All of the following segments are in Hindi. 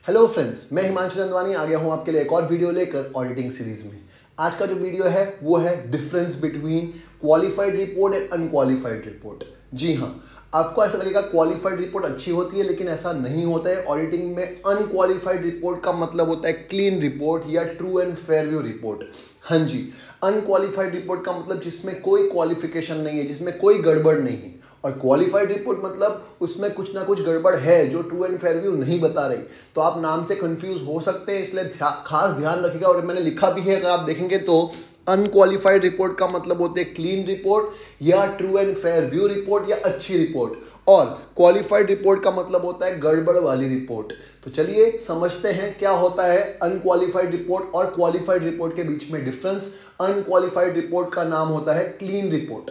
हेलो फ्रेंड्स, मैं हिमांशु नंदवानी आ गया हूं आपके लिए एक और वीडियो लेकर ऑडिटिंग सीरीज में। आज का जो वीडियो है वो है difference between qualified report and unqualified report. जी हाँ, आपको ऐसा लगेगा क्वालिफाइड रिपोर्ट अच्छी होती है, लेकिन ऐसा नहीं होता है। ऑडिटिंग में अनक्वालिफाइड रिपोर्ट का मतलब होता है क्लीन रिपोर्ट या true and fair view report. हाँ जी, अनक्वालिफाइड रिपोर्ट का मतलब जिसमें कोई क्वालिफिकेशन नहीं है, जिसमें कोई गड़बड़ नहीं है। और क्वालिफाइड रिपोर्ट मतलब उसमें कुछ ना कुछ गड़बड़ है जो ट्रू एंड फेयर व्यू नहीं बता रही। तो आप नाम से कंफ्यूज हो सकते हैं, इसलिए खास ध्यान रखिएगा। और मैंने लिखा भी है, अगर आप देखेंगे तो अनक्वालिफाइड रिपोर्ट का मतलब होते हैं क्लीन रिपोर्ट या true and fair view report या अच्छी रिपोर्ट, और क्वालिफाइड रिपोर्ट का मतलब होता है गड़बड़ वाली रिपोर्ट। तो चलिए समझते हैं क्या होता है अनक्वालिफाइड रिपोर्ट और क्वालिफाइड रिपोर्ट के बीच में डिफरेंस। अनक्वालिफाइड रिपोर्ट का नाम होता है क्लीन रिपोर्ट।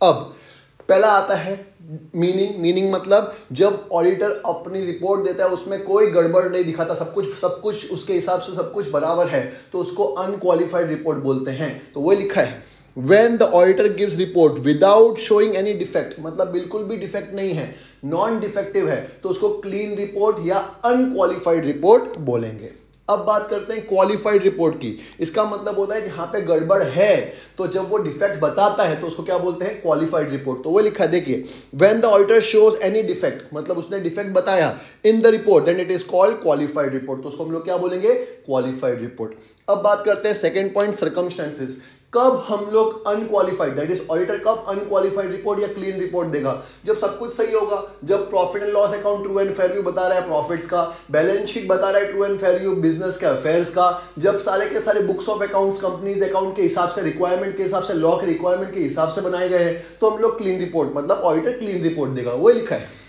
अब पहला आता है मीनिंग मतलब जब ऑडिटर अपनी रिपोर्ट देता है उसमें कोई गड़बड़ नहीं दिखाता, सब कुछ उसके हिसाब से सब कुछ बराबर है, तो उसको अनक्वालिफाइड रिपोर्ट बोलते हैं। तो वो लिखा है When the auditor gives report without showing any defect, मतलब बिल्कुल भी डिफेक्ट नहीं है, नॉन डिफेक्टिव है, तो उसको क्लीन रिपोर्ट या अनक्वालिफाइड रिपोर्ट बोलेंगे। अब बात करते हैं क्वालिफाइड रिपोर्ट की। इसका मतलब होता है जहां पे गड़बड़ है, तो जब वो डिफेक्ट बताता है तो उसको क्या बोलते हैं, क्वालिफाइड रिपोर्ट। तो वो लिखा है, देखिए, when the auditor shows any defect, मतलब उसने डिफेक्ट बताया in the report, then it is called qualified report. तो उसको हम लोग क्या बोलेंगे, क्वालिफाइड रिपोर्ट। अब बात करते हैं सेकेंड पॉइंट, सर्कमस्टेंसेस। कब हम लोग अनक्वालिफाइड, दैट इज ऑडिटर कब अनक्वालिफाइड रिपोर्ट या क्लीन रिपोर्ट देगा, जब सब कुछ सही होगा, जब profit and loss account true and fair view बता रहा है प्रॉफिट्स का, बैलेंस शीट बता रहा है true and fair view business के अफेयर्स का, जब सारे के सारे books of accounts companies account के हिसाब से, रिक्वायरमेंट के हिसाब से, लॉ के रिक्वायरमेंट के हिसाब से बनाए गए हैं, तो हम लोग क्लीन रिपोर्ट, मतलब ऑडिटर क्लीन रिपोर्ट देगा। वो लिखा है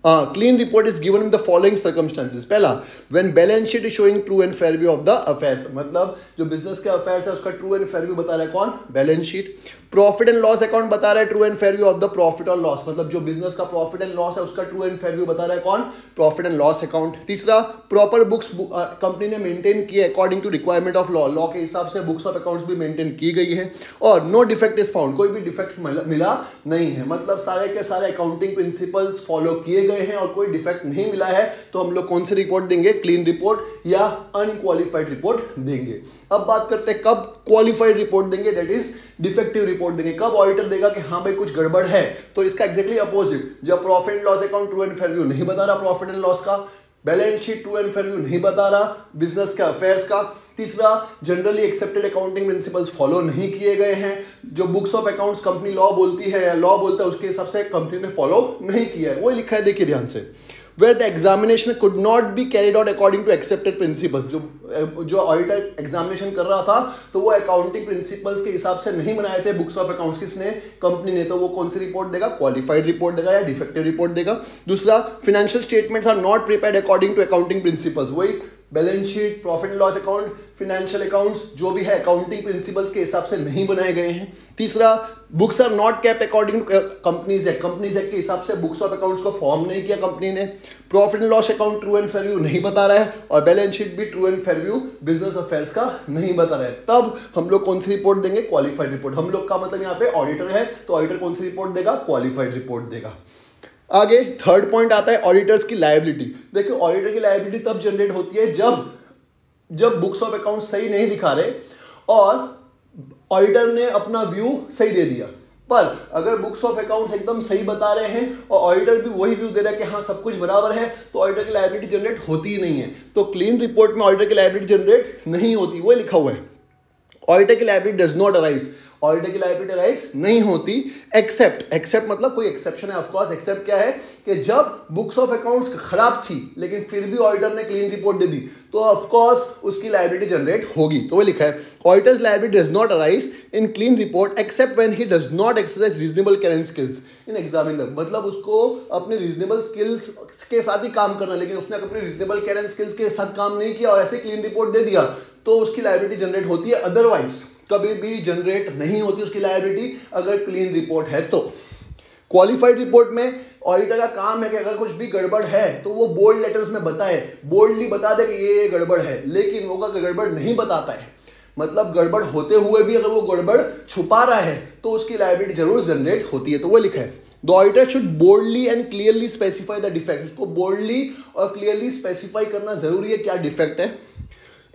clean report is given in the following circumstances. पहला, when balance sheet is showing true and fair view of the affairs, मतलब जो बिजनेस के अफेयर्स है उसका ट्रू एंड फेयर व्यू बता रहा है कौन, balance sheet. Profit and loss account बता रहा है true and fair view of the profit और लॉस, मतलब जो बिजनेस का प्रॉफिट एंड लॉस है उसका ट्रू एंड फेयर व्यू बता रहा है कौन, प्रॉफिट एंड लॉस अकाउंट। तीसरा, प्रॉपर बुक्स कंपनी ने मेंटेन किए according to requirement of law, law के हिसाब से बुक्स ऑफ अकाउंट्स भी मेंटेन की गई है। और नो डिफेक्ट इज फाउंड, कोई भी डिफेक्ट मिला नहीं है, मतलब सारे के सारे अकाउंटिंग प्रिंसिपल्स फॉलो किए गए हैं और कोई डिफेक्ट नहीं मिला है। तो हम लोग कौन सी रिपोर्ट देंगे, क्लीन रिपोर्ट या अनक्वालिफाइड रिपोर्ट देंगे। अब बात करते हैं कब क्वालिफाइड रिपोर्ट देंगे, दैट इज डिफेक्टिव रिपोर्ट देंगे। कब ऑडिटर देगा कि हाँ भाई कुछ गड़बड़ है, तो इसका एग्जैक्टली अपोजिट, जब profit and loss account true and fair view नहीं बता रहा प्रॉफिट एंड लॉस का, balance sheet true and fair view नहीं बता रहा बिजनेस के अफेयर्स का। तीसरा, generally accepted accounting principles follow नहीं किए गए हैं, जो books of accounts company law बोलती है या लॉ बोलता है उसके हिसाब से कंपनी ने फॉलो नहीं किया है। वो लिखा है, देखिए ध्यान से, where the examination could not be carried out according to accepted principles, जो ऑडिटर एग्जामिनेशन कर रहा था तो वो अकाउंटिंग प्रिंसिपल्स के हिसाब से नहीं बनाए थे बुक्स ऑफ अकाउंट्स, किसने, कंपनी ने, तो वो कौन सी रिपोर्ट देगा, क्वालिफाइड रिपोर्ट देगा या डिफेक्टिव रिपोर्ट देगा। दूसरा, financial statements are not prepared according to accounting principles, वही balance sheet, profit and loss account, financial accounts जो भी है अकाउंटिंग प्रिंसिपल्स के हिसाब से नहीं बनाए गए हैं। तीसरा, books are not kept according to companies act के हिसाब से बुक्स ऑफ अकाउंट्स को फॉर्म नहीं किया कंपनी ने। Profit and loss account true and fair view नहीं बता रहा है, और बैलेंस शीट भी true and fair view business affairs का नहीं बता रहा है। तब हम लोग कौन सी रिपोर्ट देंगे, क्वालिफाइड रिपोर्ट। हम लोग का मतलब यहाँ पे ऑडिटर है, तो ऑडिटर कौन सी रिपोर्ट देगा, क्वालिफाइड रिपोर्ट देगा। आगे थर्ड पॉइंट आता है ऑडिटर्स की लायबिलिटी। देखिए, ऑडिटर की लायबिलिटी तब जनरेट होती है जब बुक्स ऑफ अकाउंट सही नहीं दिखा रहे और ऑडिटर ने अपना व्यू सही दे दिया। पर अगर बुक्स ऑफ अकाउंट्स एकदम सही बता रहे हैं और ऑडिटर भी वही व्यू दे रहा है कि हाँ सब कुछ बराबर है, तो ऑडिटर की लायबिलिटी जनरेट होती ही नहीं है। तो क्लीन रिपोर्ट में ऑडिटर की लायबिलिटी जनरेट नहीं होती। वो लिखा हुआ है, ऑडिटर की liability does not arise, auditor की लायबिलिटी अराइज नहीं होती एक्सेप्ट मतलब कोई एक्सेप्शन है, ऑफ कोर्स। एक्सेप्ट क्या है कि जब बुक्स ऑफ अकाउंट्स खराब थी लेकिन फिर भी ऑडिटर ने क्लीन रिपोर्ट दे दी, तो ऑफ कोर्स उसकी लायबिलिटी जनरेट होगी। तो वो लिखा है, auditors liability does not arise in clean report except when he does not exercise reasonable care and skills in examining the, मतलब उसको अपने रीजनेबल स्किल्स के साथ ही काम करना, लेकिन उसने अपने रीजनेबल केयर एंड स्किल्स के साथ काम नहीं किया और ऐसे क्लीन रिपोर्ट दे दिया, तो उसकी लायबिलिटी जनरेट होती है। अदरवाइज कभी भी जनरेट नहीं होती उसकी लायबिलिटी अगर क्लीन रिपोर्ट है तो। क्वालिफाइड रिपोर्ट में ऑडिटर का काम है कि अगर कुछ भी गड़बड़ है तो वो बोल्ड लेटर्स में बताए, बोल्डली बता दे कि ये गड़बड़ है, लेकिन वो अगर गड़बड़ नहीं बताता है, मतलब गड़बड़ होते हुए भी अगर वो गड़बड़ छुपा रहा है, तो उसकी लायबिलिटी जरूर जनरेट होती है। तो वो लिखा है, the auditor should boldly and clearly specify the defect. उसको बोल्डली और क्लियरली स्पेसिफाई करना जरूरी है क्या डिफेक्ट है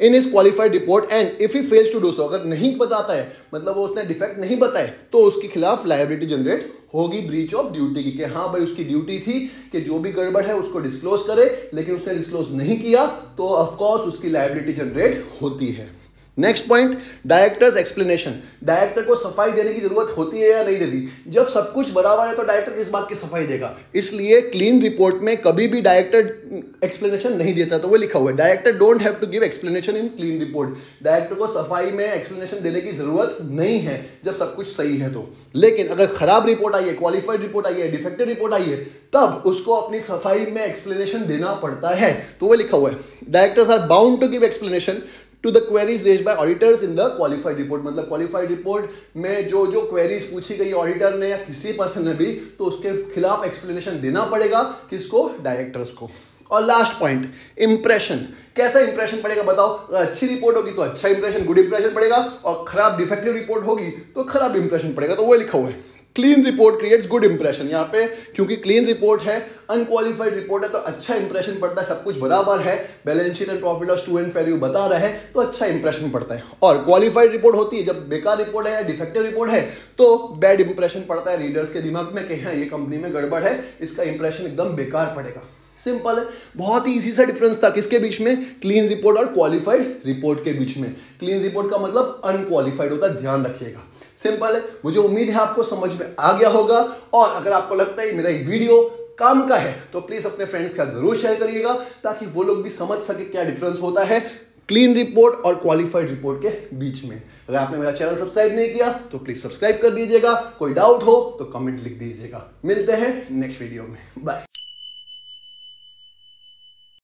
in is qualified report, and if he fails to do so, अगर नहीं बताता है मतलब वो उसने डिफेक्ट नहीं बताए तो उसके खिलाफ लायबिलिटी जनरेट होगी ब्रीच ऑफ ड्यूटी की, कि हाँ भाई उसकी ड्यूटी थी कि जो भी गड़बड़ है उसको डिस्क्लोज करे, लेकिन उसने डिस्क्लोज नहीं किया तो ऑफकोर्स उसकी लायबिलिटी जनरेट होती है। Next point, directors explanation. Director को सफाई देने की जरूरत होती है या नहीं देती? जब सब कुछ बराबर है तो डायरेक्टर किस बात की सफाई देगा? इसलिए क्लीन रिपोर्ट में कभी भी डायरेक्टर एक्सप्लेनेशन नहीं देता। तो वो लिखा हुआ है director don't have to give explanation in clean report. Director को सफाई में एक्सप्लेनेशन देने की जरूरत नहीं है जब सब कुछ सही है तो। लेकिन अगर खराब रिपोर्ट आई है, क्वालिफाइड रिपोर्ट आई है, डिफेक्टिव रिपोर्ट आई है, तब उसको अपनी सफाई में एक्सप्लेनेशन देना पड़ता है। तो वो लिखा हुआ है directors are bound to give explanation to the queries raised by auditors in the qualified report. मतलब क्वालिफाइड रिपोर्ट में जो जो क्वेरीज पूछी गई ऑडिटर ने या किसी पर्सन ने भी, तो उसके खिलाफ एक्सप्लेनेशन देना पड़ेगा किसको? डायरेक्टर्स को। और लास्ट पॉइंट, इंप्रेशन। कैसा इंप्रेशन पड़ेगा बताओ? अच्छी रिपोर्ट होगी तो अच्छा इंप्रेशन, गुड इंप्रेशन पड़ेगा, और खराब डिफेक्टिव रिपोर्ट होगी तो खराब इंप्रेशन पड़ेगा। तो वो लिखा हुआ है clean report creates good impression. यहाँ पे क्योंकि क्लीन रिपोर्ट है, अनक्वालिफाइड रिपोर्ट है, तो अच्छा इंप्रेशन पड़ता है, सब कुछ बराबर है, balance sheet and profit loss true and fair बता रहा है, तो अच्छा इंप्रेशन पड़ता है। और क्वालिफाइड रिपोर्ट होती है जब बेकार रिपोर्ट है या डिफेक्टिव रिपोर्ट है तो बैड इंप्रेशन पड़ता है रीडर्स के दिमाग में कि हाँ ये कंपनी में गड़बड़ है, इसका इंप्रेशन एकदम बेकार पड़ेगा। सिंपल है, बहुत ही इजी सा डिफरेंस था किसके बीच में? क्लीन रिपोर्ट और क्वालिफाइड रिपोर्ट के बीच में। क्लीन रिपोर्ट का मतलब अनक्वालिफाइड होता है, ध्यान रखिएगा। सिंपल है, मुझे उम्मीद है आपको समझ में आ गया होगा, और अगर आपको लगता है मेरा ये वीडियो काम का है तो प्लीज अपने फ्रेंड्स के साथ जरूर शेयर करिएगा ताकि वो लोग भी समझ सके क्या डिफरेंस होता है क्लीन रिपोर्ट और क्वालिफाइड रिपोर्ट के बीच में। अगर आपने मेरा चैनल सब्सक्राइब नहीं किया तो प्लीज सब्सक्राइब कर दीजिएगा। कोई डाउट हो तो कमेंट लिख दीजिएगा। मिलते हैं नेक्स्ट वीडियो में, बाय।